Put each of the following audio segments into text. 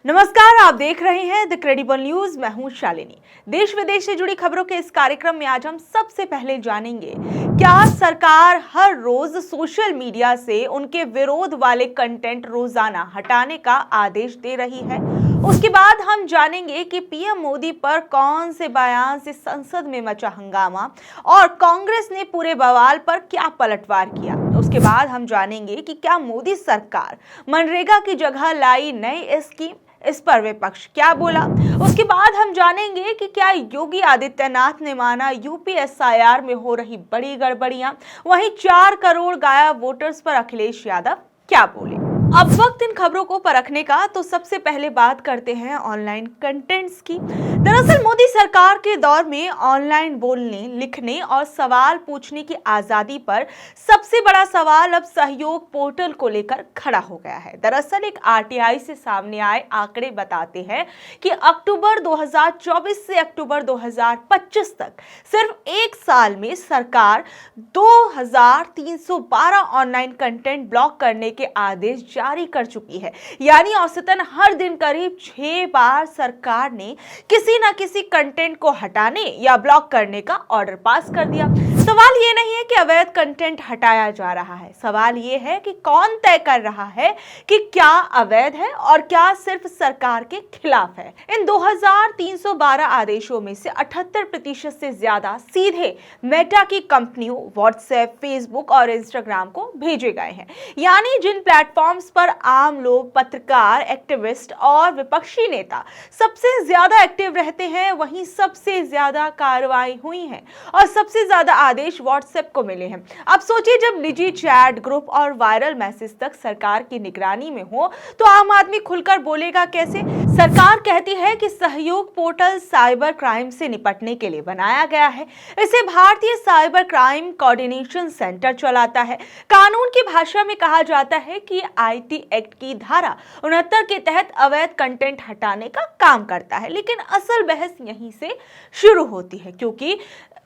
नमस्कार, आप देख रहे हैं द क्रेडिबल न्यूज। मैं हूं शालिनी। देश विदेश से जुड़ी खबरों के इस कार्यक्रम में आज हम सबसे पहले जानेंगे, क्या सरकार हर रोज सोशल मीडिया से उनके विरोध वाले कंटेंट रोजाना हटाने का आदेश दे रही है। उसके बाद हम जानेंगे कि पीएम मोदी पर कौन से बयान से संसद में मचा हंगामा और कांग्रेस ने पूरे बवाल पर क्या पलटवार किया। उसके बाद हम जानेंगे कि क्या मोदी सरकार मनरेगा की जगह लाई नई स्कीम, इस पर विपक्ष क्या बोला। उसके बाद हम जानेंगे कि क्या योगी आदित्यनाथ ने माना यूपी एसआईआर में हो रही बड़ी गड़बड़ियां, वहीं 4 करोड़ गायब वोटर्स पर अखिलेश यादव क्या बोले। अब वक्त इन खबरों को परखने का, तो सबसे पहले बात करते हैं ऑनलाइन कंटेंट्स की। दरअसल मोदी सरकार के दौर में ऑनलाइन बोलने, लिखने और सवाल पूछने की आजादी पर सबसे बड़ा सवाल अब सहयोग पोर्टल को लेकर खड़ा हो गया है। दरअसल एक आरटीआई से सामने आए आंकड़े बताते हैं कि अक्टूबर 2024 से अक्टूबर 2025 तक सिर्फ एक साल में सरकार 2312 ऑनलाइन कंटेंट ब्लॉक करने के आदेश जारी कर चुकी है। यानी औसतन हर दिन करीब 6 बार सरकार ने किसी न किसी कंटेंट को हटाने या ब्लॉक करने का ऑर्डर पास कर दिया। सवाल ये नहीं है कि अवैध कंटेंट हटाया जा रहा है, सवाल ये है कि कौन तय कर रहा है कि क्या अवैध है और क्या सिर्फ सरकार के खिलाफ है। इन 2312 आदेशों में से 78% से ज्यादा सीधे मेटा की कंपनियों व्हाट्सएप, फेसबुक और इंस्टाग्राम को भेजे गए हैं। यानी जिन प्लेटफॉर्म्स पर आम लोग, पत्रकार, एक्टिविस्ट और विपक्षी नेता सबसे ज्यादा एक्टिव रहते हैं, वहीं सबसे ज्यादा कार्रवाई हुई है और सबसे ज्यादा आदेश व्हाट्सएप को मिले हैं। अब सोचिए, जब निजी चैट ग्रुप और वायरल मैसेज तक सरकार की निगरानी में हो तो आम आदमी खुलकर बोलेगा कैसे। सरकार कहती है कि सहयोग पोर्टल साइबर क्राइम से निपटने के लिए बनाया गया है। इसे भारतीय साइबर क्राइम कोऑर्डिनेशन सेंटर चलाता है। कानून की भाषा में कहा जाता है कि आईटी एक्ट की धारा 69 के तहत अवैध कंटेंट हटाने का काम करता है। लेकिन असल बहस यहीं से शुरू होती है, क्योंकि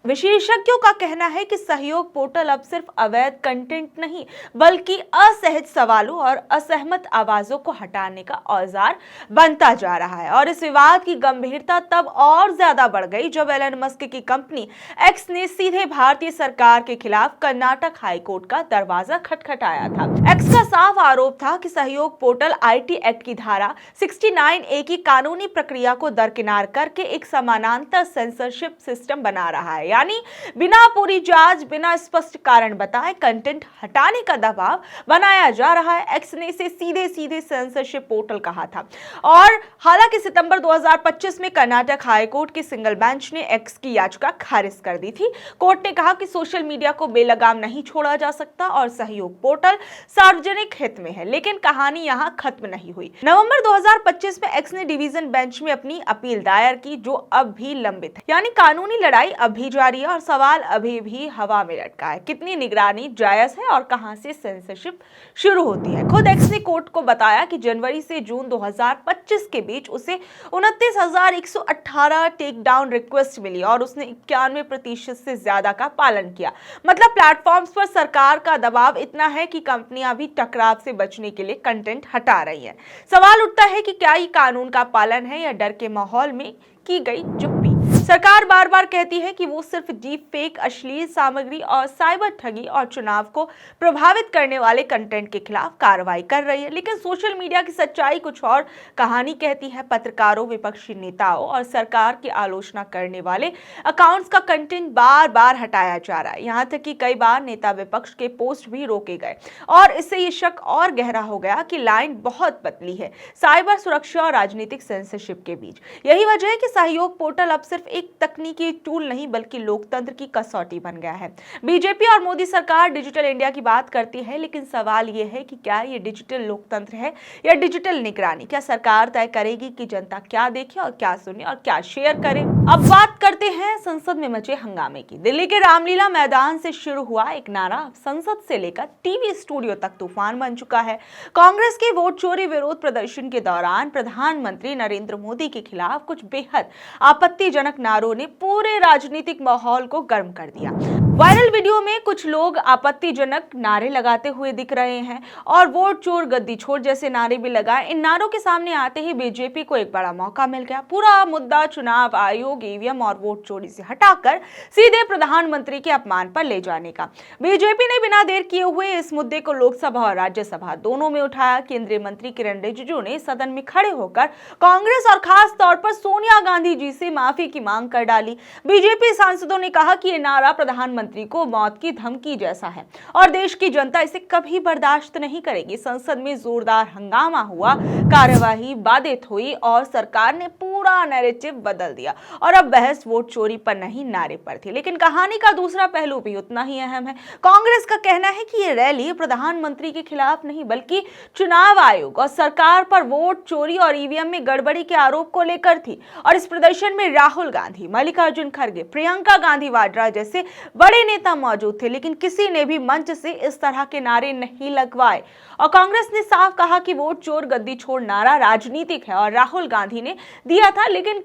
विशेषज्ञों का कहना है कि सहयोग पोर्टल अब सिर्फ अवैध कंटेंट नहीं, बल्कि असहज सवालों और असहमत आवाजों को हटाने का औजार बनता जा रहा है। और इस विवाद की गंभीरता तब और ज्यादा बढ़ गई जब एलन मस्क की कंपनी एक्स ने सीधे भारतीय सरकार के खिलाफ कर्नाटक हाईकोर्ट का दरवाजा खटखटाया था। एक्स का साफ आरोप था कि सहयोग पोर्टल आईटी एक्ट की धारा 69A की कानूनी प्रक्रिया को दरकिनार करके एक समानांतर सेंसरशिप सिस्टम बना रहा है। यानी बिना पूरी जांच, बिना स्पष्ट कारण बताए कंटेंट हटाने का दबाव बनाया जा रहा है। एक्स ने इसे सीधे सीधे सेंसरशिप पोर्टल कहा था। और हालांकि सितंबर 2025 में कर्नाटक हाईकोर्ट की सिंगल बेंच ने एक्स की याचिका खारिज कर दी थी। कोर्ट ने कहा कि सोशल मीडिया को बेलगाम नहीं छोड़ा जा सकता और सहयोग पोर्टल सार्वजनिक हित में है। लेकिन कहानी यहां खत्म नहीं हुई। नवंबर 2025 में एक्स ने डिवीजन बेंच में अपनी अपील दायर की, जो अब भी लंबित है। यानी कानूनी लड़ाई अब भी जारी है और सवाल अभी भी हवा में लटका है, कितनी निगरानी जायज है और कहां से सेंसरशिप शुरू होती है। खुद एक्स ने कोर्ट को बताया कि जनवरी से जून 2025 के बीच उसे 29,118 टेक डाउन रिक्वेस्ट मिली और उसने 91% से ज्यादा का पालन किया। मतलब प्लेटफॉर्म्स पर सरकार का दबाव इतना है कि कंपनियां भी टकराव से बचने के लिए कंटेंट हटा रही हैं। सवाल उठता है कि क्या ये कानून का पालन है या डर के माहौल में की गई चुप्पी। सरकार बार बार कहती है कि वो सिर्फ डीप फेक, अश्लील सामग्री और साइबर ठगी और चुनाव को प्रभावित करने वाले कंटेंट के खिलाफ कार्रवाई कर रही है, लेकिन सोशल मीडिया की सच्चाई कुछ और कहानी कहती है। पत्रकारों, विपक्षी नेताओं और सरकार की आलोचना करने वाले अकाउंट्स का कंटेंट बार बार हटाया जा रहा है। यहाँ तक कि कई बार नेता विपक्ष के पोस्ट भी रोके गए और इससे ये शक और गहरा हो गया कि लाइन बहुत पतली है साइबर सुरक्षा और राजनीतिक सेंसरशिप के बीच। यही वजह है कि सहयोग पोर्टल अब सिर्फ एक तकनीकी टूल नहीं, बल्कि लोकतंत्र की कसौटी बन गया है। बीजेपी और मोदी सरकार डिजिटल इंडिया की बात करती है, लेकिन सवाल यह है कि क्या ये डिजिटल लोकतंत्र है या डिजिटल निगरानी। क्या सरकार तय करेगी कि जनता क्या देखे और क्या सुने और क्या शेयर करे। अब बात करते हैं संसद में मचे हंगामे की। दिल्ली के रामलीला मैदान से शुरू हुआ एक नारा संसद से लेकर टीवी स्टूडियो तक तूफान बन चुका है। कांग्रेस के वोट चोरी विरोध प्रदर्शन के दौरान प्रधानमंत्री नरेंद्र मोदी के खिलाफ कुछ बेहद आपत्तिजनक नारों ने पूरे राजनीतिक माहौल को गर्म कर दिया। वायरल वीडियो में कुछ लोग आपत्तिजनक नारे लगाते हुए दिख रहे हैं और वोट चोर गद्दी छोड़ जैसे नारे भी लगाए। इन नारों के सामने आते ही बीजेपी को एक बड़ा मौका मिल गया। पूरा मुद्दा चुनाव आयोग, ईवीएम और वोट चोरी से हटाकर सीधे प्रधानमंत्री के अपमान पर ले जाने का। बीजेपी ने बिना देर किए हुए इस मुद्दे को लोकसभा और राज्यसभा दोनों में उठाया। केंद्रीय मंत्री किरण रिजिजू ने सदन में खड़े होकर कांग्रेस और खास तौर पर सोनिया गांधी जी से माफी की मांग कर डाली। बीजेपी सांसदों ने कहा कि ये नारा प्रधानमंत्री को मौत की धमकी जैसा है और देश की जनता इसे कभी बर्दाश्त नहीं करेगी। संसद में जोरदार हंगामा हुआ, कार्यवाही बाधित हुई और सरकार ने पूरा नैरेटिव बदल दिया और अब बहस वोट चोरी पर नहीं, नारे पर थी। लेकिन कहानी का दूसरा पहलू भी उतना ही अहम है। कांग्रेस का कहना है कि ये रैली प्रधानमंत्री के खिलाफ नहीं बल्कि चुनाव आयोग और सरकार पर वोट चोरी और ईवीएम में गड़बड़ी के आरोप को लेकर थी और इस प्रदर्शन में राहुल गांधी, मल्लिकार्जुन खड़गे, प्रियंका गांधी वाड्रा जैसे बड़े नेता मौजूद थे, लेकिन किसी ने भी मंच से इस तरह के नारे नहीं लगवाए। और कांग्रेस ने साफ कहा कि वोट चोर गद्दी छोड़ नारा राजनीतिक है और राहुल गांधी ने दिया था, लेकिन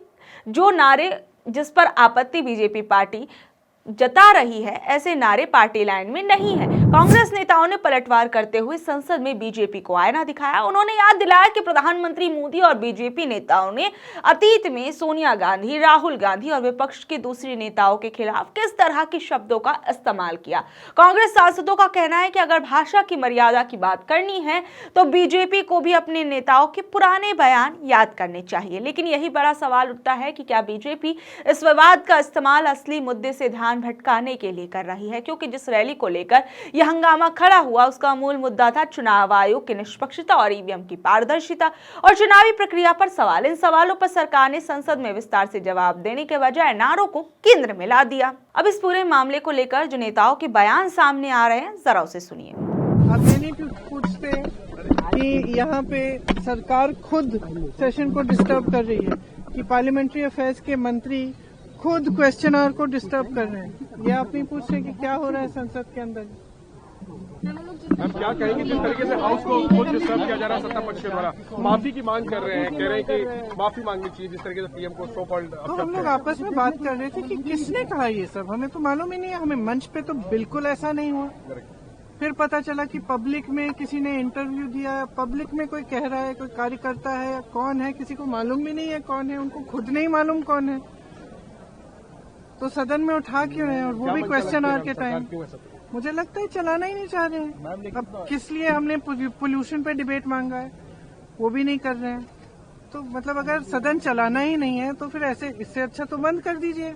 जो नारे जिस पर आपत्ति बीजेपी पार्टी जता रही है, ऐसे नारे पार्टी लाइन में नहीं है। कांग्रेस नेताओं ने पलटवार करते हुए संसद में बीजेपी को आईना दिखाया। उन्होंने याद दिलाया कि प्रधानमंत्री मोदी और बीजेपी नेताओं ने अतीत में सोनिया गांधी, राहुल गांधी और विपक्ष के दूसरे नेताओं के खिलाफ किस तरह के शब्दों का इस्तेमाल किया। कांग्रेस सांसदों का कहना है कि अगर भाषा की मर्यादा की बात करनी है तो बीजेपी को भी अपने नेताओं के पुराने बयान याद करने चाहिए। लेकिन यही बड़ा सवाल उठता है कि क्या बीजेपी इस विवाद का इस्तेमाल असली मुद्दे से ध्यान भटकाने के लिए कर रही है, क्योंकि जिस रैली को लेकर यह हंगामा खड़ा हुआ उसका मूल मुद्दा था चुनाव आयोग की निष्पक्षता और ईवीएम की पारदर्शिता और चुनावी प्रक्रिया पर सवाल। इन सवालों पर सरकार ने संसद में विस्तार से जवाब देने के बजाय नारों को केंद्र में ला दिया। अब इस पूरे मामले को लेकर जो नेताओं के बयान सामने आ रहे हैं, जरा उसे सुनिए। आप ये नहीं पूछते कि यहाँ पे सरकार खुद सेशन को डिस्टर्ब कर रही है, कि पार्लियामेंट्री अफेयर्स के मंत्री खुद क्वेश्चन आवर को डिस्टर्ब कर रहे हैं। ये आप नहीं पूछ रहे कि क्या हो रहा है संसद के अंदर। आप क्या कहेंगे जिस तरीके से हाउस को खुद डिस्टर्ब किया जा रहा है सत्ता पक्ष के द्वारा, माफी की मांग कर रहे हैं, कह रहे हैं कि माफी मांगनी चाहिए जिस तरीके से पीएम को सो कॉल्ड। तो हम लोग आपस में बात कर रहे थे कि किसने कहा ये सब, हमें तो मालूम ही नहीं है। हमें मंच पे तो बिल्कुल ऐसा नहीं हुआ। फिर पता चला कि पब्लिक में किसी ने इंटरव्यू दिया, पब्लिक में कोई कह रहा है, कोई कार्यकर्ता है, कौन है किसी को मालूम भी नहीं है कौन है, उनको खुद नहीं मालूम कौन है, तो सदन में उठा क्यों रहे हैं, और वो भी क्वेश्चन आवर के टाइम। मुझे लगता है चलाना ही नहीं चाह रहे हैं। अब किस लिए हमने पोल्यूशन पे डिबेट मांगा है, वो भी नहीं कर रहे हैं। तो मतलब अगर सदन चलाना ही नहीं है तो फिर ऐसे, इससे अच्छा तो बंद कर दीजिए।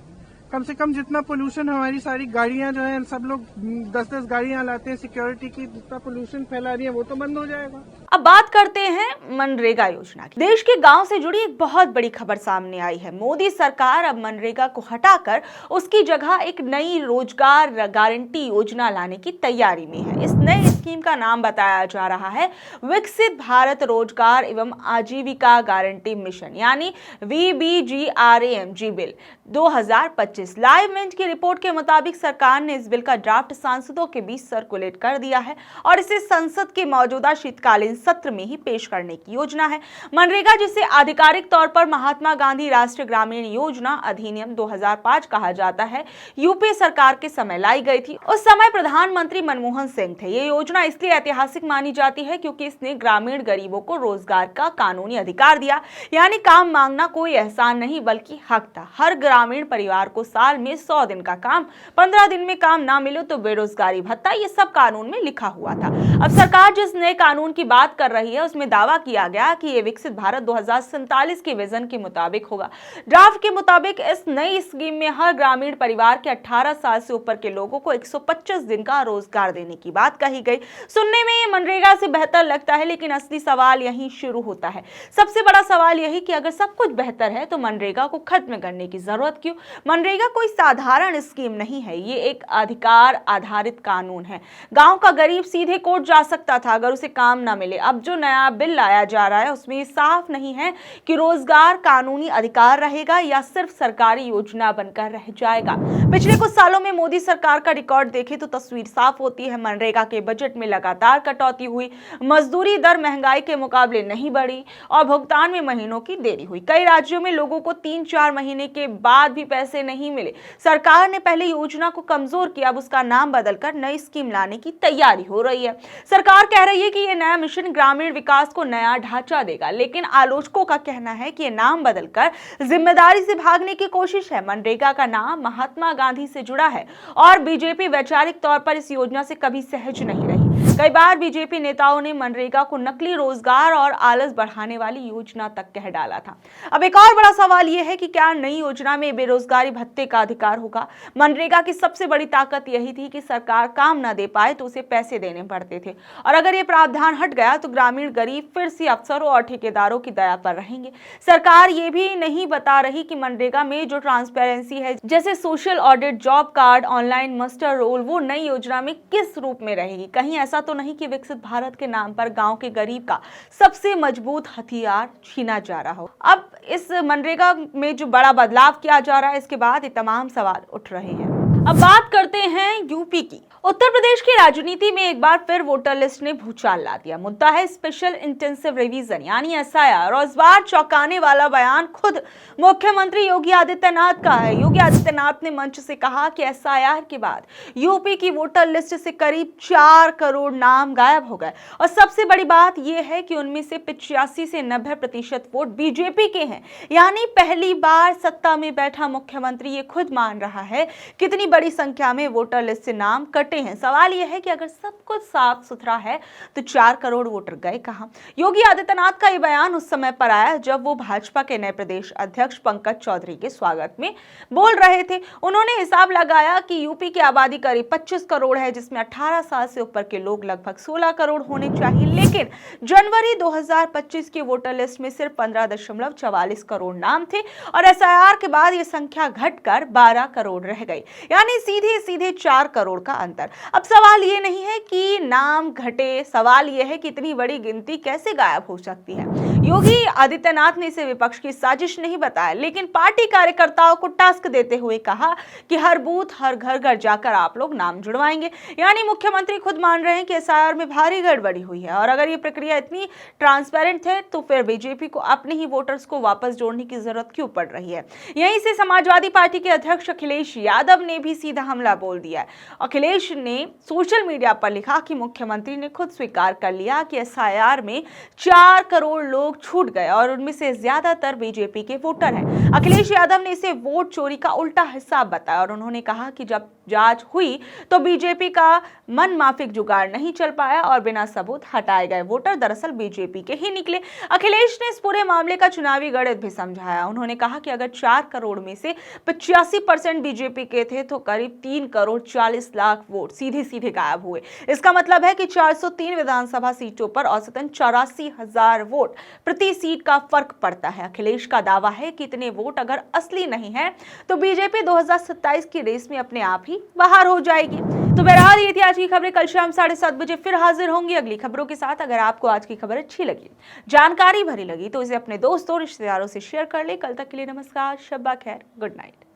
कम से कम जितना पोल्यूशन, हमारी सारी गाड़ियां जो हैं, सब लोग 10-10 गाड़ियां लाते हैं सिक्योरिटी की, जितना पोल्यूशन फैला रही है वो तो बंद हो जाएगा। अब बात करते हैं मनरेगा योजना की। देश के गांव से जुड़ी एक बहुत बड़ी खबर सामने आई है। मोदी सरकार अब मनरेगा को हटाकर उसकी जगह एक नई रोजगार गारंटी योजना लाने की तैयारी में है। इस नई स्कीम का नाम बताया जा रहा है विकसित भारत रोजगार एवं आजीविका गारंटी मिशन, यानी VBGRAMG बिल 2025। लाइव मिंट की रिपोर्ट के मुताबिक सरकार ने इस बिल का ड्राफ्ट सांसदों के बीच सर्कुलेट कर दिया है और इसे संसद के मौजूदा शीतकालीन सत्र में ही पेश करने की योजना है। मनरेगा, जिसे आधिकारिक तौर पर महात्मा गांधी राष्ट्रीय ग्रामीण योजना अधिनियम 2005 कहा जाता है, यूपीए सरकार के समय लाई गई थी। उस समय प्रधानमंत्री मनमोहन सिंह थे। ये योजना इसलिए ऐतिहासिक मानी जाती है क्योंकि इसने ग्रामीण गरीबों को रोजगार का कानूनी अधिकार दिया, यानी काम मांगना कोई एहसान नहीं बल्कि हक था। हर ग्रामीण परिवार को साल में 100 दिन का काम, 15 दिन में काम ना मिले तो बेरोजगारी भत्ता, ये सब कानून में लिखा हुआ था। अब सरकार जिस नए कानून की बात कर रही है उसमें दावा किया गया कि ये विकसित भारत 2047 के विजन के मुताबिक होगा। ड्राफ्ट के मुताबिक इस नई स्कीम में हर ग्रामीण परिवार के 18 साल से ऊपर के लोगों को 125 दिन का रोजगार देने की बात कही गई। सुनने में ये मनरेगा से बेहतर लगता है, लेकिन असली सवाल यहीं शुरू होता है। सबसे बड़ा सवाल यही कि अगर सब कुछ बेहतर है तो मनरेगा को खत्म करने की जरूरत क्यों? मनरेगा कोई साधारण स्कीम नहीं है, ये एक अधिकार आधारित कानून है। गांव का गरीब सीधे कोर्ट जा सकता था अगर उसे काम ना मिले। अब जो नया बिल लाया जा रहा है उसमें साफ नहीं है कि रोजगार कानूनी अधिकार रहेगा या सिर्फ सरकारी योजना बनकर रह जाएगा। पिछले कुछ सालों में मोदी सरकार का रिकॉर्ड देखें तो तस्वीर साफ होती है। मनरेगा के बजट बजट में लगातार कटौती हुई, मजदूरी दर महंगाई के मुकाबले नहीं बढ़ी और भुगतान में महीनों की देरी हुई। कई राज्यों में लोगों को 3-4 महीने के बाद भी पैसे नहीं मिले। सरकार ने पहले योजना को कमजोर किया, अब उसका नाम बदलकर नई स्कीम लाने की तैयारी हो रही है। सरकार कह रही है कि यह नया मिशन ग्रामीण विकास को नया ढांचा देगा, लेकिन आलोचकों का कहना है कि यह नाम बदलकर जिम्मेदारी से भागने की कोशिश है। मनरेगा का नाम महात्मा गांधी से जुड़ा है और बीजेपी वैचारिक तौर पर इस योजना से कभी सहज नहीं रही। कई बार बीजेपी नेताओं ने मनरेगा को नकली रोजगार और आलस बढ़ाने वाली योजना तक कह डाला था। अब एक और बड़ा सवाल यह है कि क्या नई योजना में बेरोजगारी भत्ते का अधिकार होगा? मनरेगा की सबसे बड़ी ताकत यही थी कि सरकार काम न दे पाए तो उसे पैसे देने पड़ते थे, और अगर ये प्रावधान हट गया तो ग्रामीण गरीब फिर से अफसरों और ठेकेदारों की दया पर रहेंगे। सरकार ये भी नहीं बता रही कि मनरेगा में जो ट्रांसपेरेंसी है, जैसे social audit, job card, online muster roll, वो नई योजना में किस रूप में रहेगी। कहीं ऐसा तो नहीं कि विकसित भारत के नाम पर गांव के गरीब का सबसे मजबूत हथियार छीना जा रहा हो। अब इस मनरेगा में जो बड़ा बदलाव किया जा रहा है, इसके बाद ये तमाम सवाल उठ रहे हैं। अब बात करते हैं यूपी की। उत्तर प्रदेश की राजनीति में एक बार फिर वोटर लिस्ट ने भूचाल ला दिया। मुद्दा है स्पेशल इंटेंसिव रिवीजन यानी एसआईआर, और इस बार चौंकाने वाला बयान खुद मुख्यमंत्री योगी आदित्यनाथ का है। योगी आदित्यनाथ ने मंच से कहा कि एसआईआर के बाद यूपी की वोटर लिस्ट से करीब 4 करोड़ नाम गायब हो गए, और सबसे बड़ी बात यह है कि उनमें से 85 से 90% वोट बीजेपी के हैं। यानी पहली बार सत्ता में बैठा मुख्यमंत्री ये खुद मान रहा है कितनी बड़ी संख्या में वोटर लिस्ट से नाम कटे हैं। सवाल यह है कि अगर सब कुछ साफ सुथरा है तो 4 करोड़ वोटर गए कहां? योगी आदित्यनाथ का यह बयान उस समय पर आया जब वो भाजपा के नए प्रदेश अध्यक्ष पंकज चौधरी के स्वागत में बोल रहे थे। उन्होंने हिसाब लगाया कि यूपी की आबादी करीब 25 करोड़ है, जिसमें 18 साल से ऊपर के लोग लगभग 16 करोड़ होने चाहिए, लेकिन जनवरी 2025 की वोटर लिस्ट में सिर्फ 15.44 करोड़ नाम थे और एसआईआर के बाद यह संख्या घटकर 12 करोड़ रह गई, यानी सीधे 4 करोड़ का अंतर। अब सवाल ये नहीं है कि नाम घटे, सवाल यह है कि इतनी बड़ी गिनती कैसे गायब हो सकती है। योगी आदित्यनाथ ने इसे विपक्ष की साजिश नहीं बताया, लेकिन पार्टी कार्यकर्ताओं को टास्क देते हुए कहा कि हर बूथ, हर घर जाकर आप लोग नाम जुड़वाएंगे। यानी मुख्यमंत्री खुद मान रहे हैं कि एसआईआर में भारी गड़बड़ी हुई है, और अगर ये प्रक्रिया इतनी ट्रांसपेरेंट है तो फिर बीजेपी को अपने ही वोटर्स को वापस जोड़ने की जरूरत क्यों पड़ रही है। यहीं से समाजवादी पार्टी के अध्यक्ष अखिलेश यादव ने भी सीधा हमला बोल दिया। अखिलेश ने सोशल मीडिया पर लिखा कि मुख्यमंत्री ने खुद स्वीकार कर लिया कि एसआईआर में 4 करोड़ लोग छूट गए और उनमें से ज्यादातर बीजेपी के वोटर हैं। अखिलेश यादव ने इसे वोट चोरी का उल्टा हिसाब बताया और उन्होंने कहा कि जब जांच हुई तो बीजेपी का मन माफिक जुगाड़ नहीं चल पाया और बिना सबूत हटाए गए वोटर दरअसल बीजेपी के ही निकले। अखिलेश ने इस पूरे मामले का चुनावी गणित भी समझाया। उन्होंने कहा कि अगर 4 करोड़ में से 85% बीजेपी के थे तो करीब 3 करोड़ 40 लाख वोट सीधे गायब हुए। इसका मतलब है कि 403 विधानसभा सीटों पर औसतन 84,000 वोट प्रति सीट का फर्क पड़ता है। अखिलेश का दावा है कि इतने वोट अगर असली नहीं है तो बीजेपी 2027 की रेस में अपने आप ही बाहर हो जाएगी। तो बहरहाल ये थी आज की खबरें। कल शाम 7:30 बजे फिर हाजिर होंगी अगली खबरों के साथ। अगर आपको आज की खबर अच्छी लगी, जानकारी भरी लगी तो इसे अपने दोस्तों, रिश्तेदारों से शेयर कर ले। कल तक के लिए नमस्कार, शब्बा खैर, गुड नाइट।